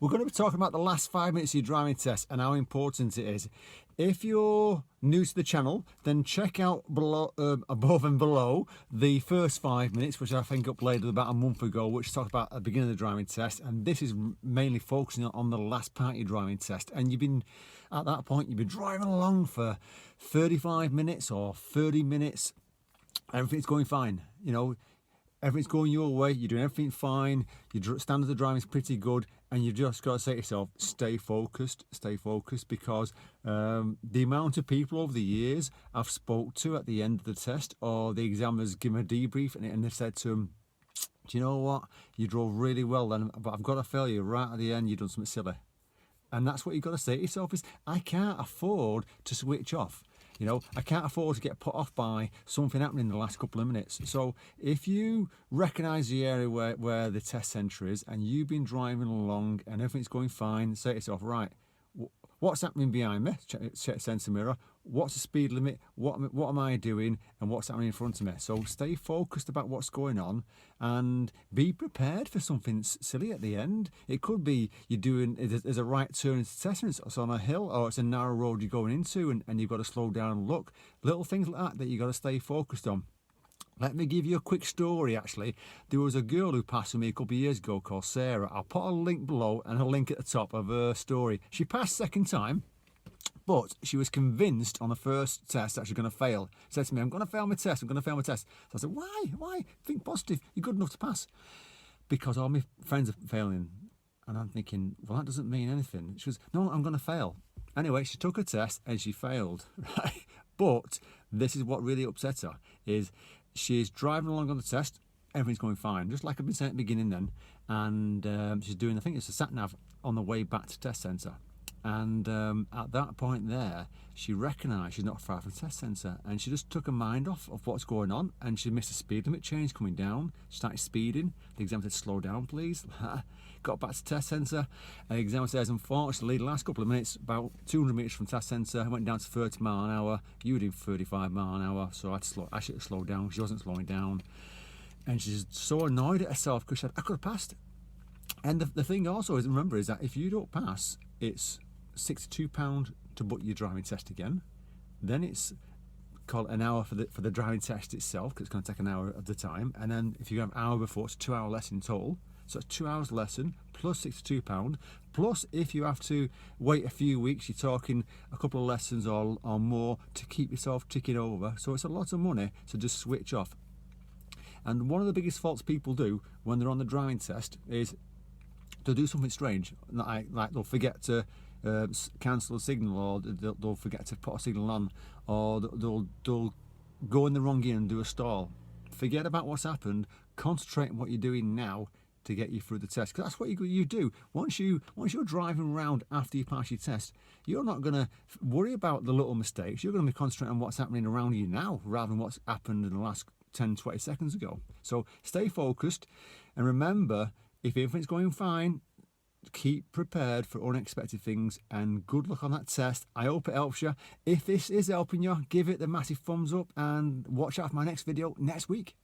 we're going to be talking about the last 5 minutes of your driving test and how important it is. If you're new to the channel, then check out below, above and below the first 5 minutes, which I think uploaded about a month ago, which talked about at the beginning of the driving test. And this is mainly focusing on the last part of your driving test. And you've been, at that point, you've been driving along for 35 minutes or 30 minutes. Everything's going fine, you know. Everything's going your way, you're doing everything fine, your standard of driving is pretty good, and you've just got to say to yourself, stay focused, because the amount of people over the years I've spoke to at the end of the test, or the examiners give them a debrief, and they've said to them, do you know what, you drove really well then, but I've got to fail you right at the end, you've done something silly. And that's what you've got to say to yourself, is I can't afford to switch off. You know, I can't afford to get put off by something happening in the last couple of minutes. So if you recognise the area where the test centre is and you've been driving along and everything's going fine, say to yourself, right, what's happening behind me? Check sensor mirror. What's the speed limit? What am I doing? And what's happening in front of me? So stay focused about what's going on and be prepared for something silly at the end. It could be you're doing, there's a right turn into test, and it's on a hill, or it's a narrow road you're going into, and you've got to slow down and look. Little things like that you've got to stay focused on. Let me give you a quick story, actually. There was a girl who passed with me a couple of years ago called Sarah. I'll put a link below and a link at the top of her story. She passed second time, but she was convinced on the first test that she's going to fail. She said to me, I'm going to fail my test, I'm going to fail my test. So I said, why? Think positive, you're good enough to pass. Because all my friends are failing. And I'm thinking, well, that doesn't mean anything. She goes, no, I'm going to fail. Anyway, she took her test and she failed, right? But this is what really upset her, is she's driving along on the test, everything's going fine, just like I've been saying at the beginning then, and she's doing, I think it's a sat-nav on the way back to test centre. And at that point there, she recognised she's not far from the test centre, and she just took her mind off of what's going on, and she missed a speed limit change coming down. She started speeding. The examiner said, slow down please. Got back to test centre, and the examiner says, unfortunately the last couple of minutes, about 200 metres from test centre, I went down to 30 mile an hour. You were doing 35 mile an hour, so I should have slowed down. She wasn't slowing down, and she's so annoyed at herself because she said, I could have passed. And the thing also is, remember, is that if you don't pass, it's £62 to book your driving test again. Then it's called an hour for the driving test itself, because it's going to take an hour of the time. And then if you have an hour before, it's a 2 hour lesson in total. So it's 2 hours lesson plus £62. Plus, if you have to wait a few weeks, you're talking a couple of lessons or more to keep yourself ticking over. So it's a lot of money to just switch off. And one of the biggest faults people do when they're on the driving test is they'll do something strange. Like they'll forget to cancel a signal, or they'll forget to put a signal on, or they'll go in the wrong gear and do a stall. Forget about what's happened, concentrate on what you're doing now to get you through the test, because that's what you do. Once you're driving around after you pass your test, you're not going to worry about the little mistakes. You're going to be concentrating on what's happening around you now rather than what's happened in the last 10-20 seconds ago. So stay focused, and remember, if everything's going fine, keep prepared for unexpected things, and good luck on that test. I hope it helps you. If this is helping you, give it the massive thumbs up, and watch out for my next video next week.